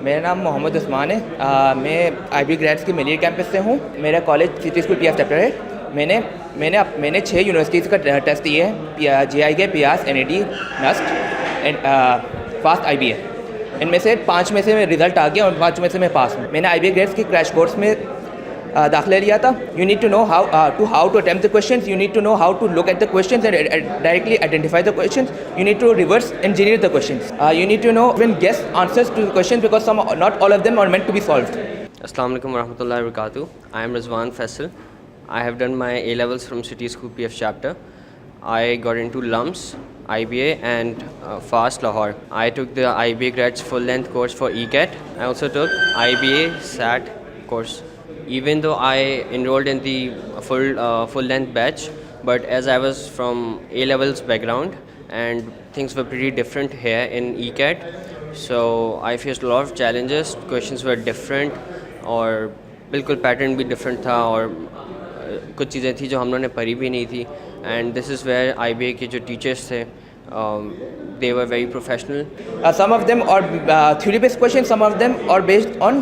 मेरा नाम मोहम्मद उस्मान है। मैं IB ग्रेड्स के मेलियर कैंपस से हूँ। मेरा college city school PF chapter है। मैंने 6 यूनिवर्सिटीज़ का टेस्ट दिए हैं, JIK, PIAS, NAD, NUST and fast IBA। इनमें से 5 में से मेरा रिजल्ट आ गया और 5 में से मैं पास हूँ। मैंने IB ग्रेड्स के क्रैश कोर्स में दाखिला लिया था। You need to know how to attempt the questions, you need to know how to look at the questions and directly identify the questions, you need to reverse engineer the questions, you need to know even guess answers to the questions because not all of them are meant to be solved. Assalamu alaikum warahmatullahi wabarakatuh. I am Rizwan Faisal. I have done my A levels from City School PF chapter. I got into LUMS, IBA and FAST Lahore. I took the IBA grads full length course for ECAT. I also took IBA SAT course. Even though I enrolled in the full length batch, but as I was from A levels background and things were pretty different here in ECAT, so I faced a lot of challenges. Questions were different और बिल्कुल pattern भी different था और कुछ चीज़ें थी जो हम लोगों ने पढ़ी भी नहीं थी। And this is where IBA के जो टीचर्स थे they were very professional. Some of them are theory-based questions, some of them are based on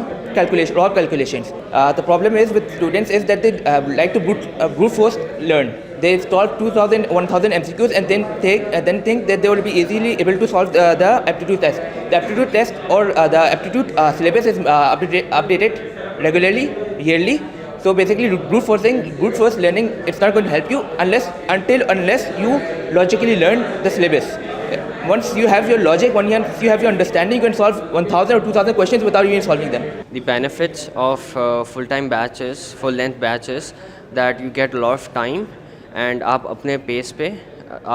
raw calculations. The problem is with students is that they like to brute force learn. They solve 2,000, 1,000 MCQs and then think that they will be easily able to solve the aptitude test. The aptitude test or the aptitude syllabus is updated regularly, yearly. So basically, brute force learning, it's not going to help you unless you logically learn the syllabus. Once you have your logic, once you have your understanding, you can solve 1,000 or 2,000 questions without even solving them. The benefits of full-time batches, full-length batches, that you get a lot of time and आप अपने pace पे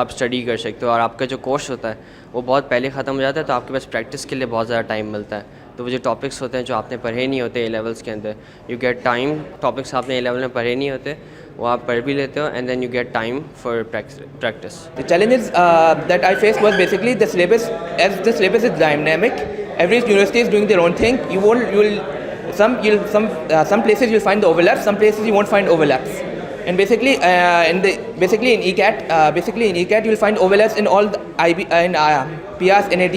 आप study कर सकते हो और आपका जो कोर्स होता है वो बहुत पहले ख़त्म हो जाता है, तो आपके पास प्रैक्टिस के लिए बहुत ज़्यादा टाइम मिलता है। तो वो जो टॉपिक्स होते हैं जो आपने पढ़े नहीं होते A levels के अंदर, यू गेट टाइम, टॉपिक्स आपने A level में पढ़े नहीं होते वो आप पढ़ भी लेते हो and then you get time for practice. The challenges that I faced was basically the syllabus. As the syllabus is dynamic, every university is doing their own thing. Some places you'll find the overlaps, some places you won't find overlaps. And basically in ECAT you'll find overlaps in all the PIAS, NAD,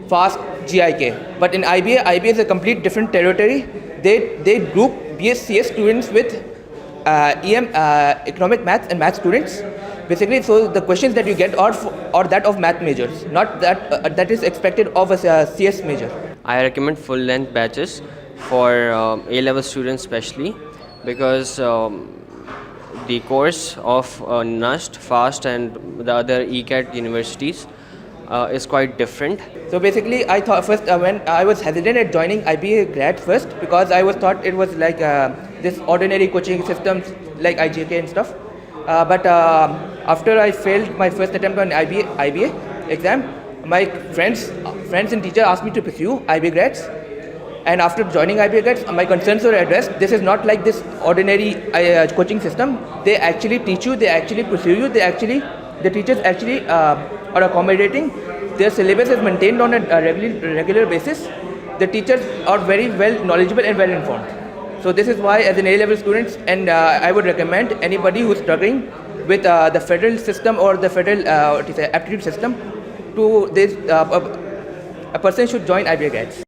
FAST, GIK. But in IBA is a complete different territory. They group BScs students with EM, economic maths and math students. Basically, so the questions that you get are that of math majors, not that is expected of a CS major. I recommend full length batches for A level students especially because the course of NUST, FAST and the other ECAT universities is quite different. So basically, I thought first when I was hesitant at joining IBA grad first because I thought it was like this ordinary coaching systems like IJK and stuff. But after I failed my first attempt on IBA exam, my friends and teacher asked me to pursue IBA grads. And after joining IBA grads, my concerns were addressed. This is not like this ordinary coaching system. They actually teach you, they actually pursue you, the teachers actually are accommodating. Their syllabus is maintained on a regular basis. The teachers are very well knowledgeable and well informed. So this is why as an A level students, and I would recommend anybody who is struggling with the federal system or the federal aptitude system, a person should join IBA grads.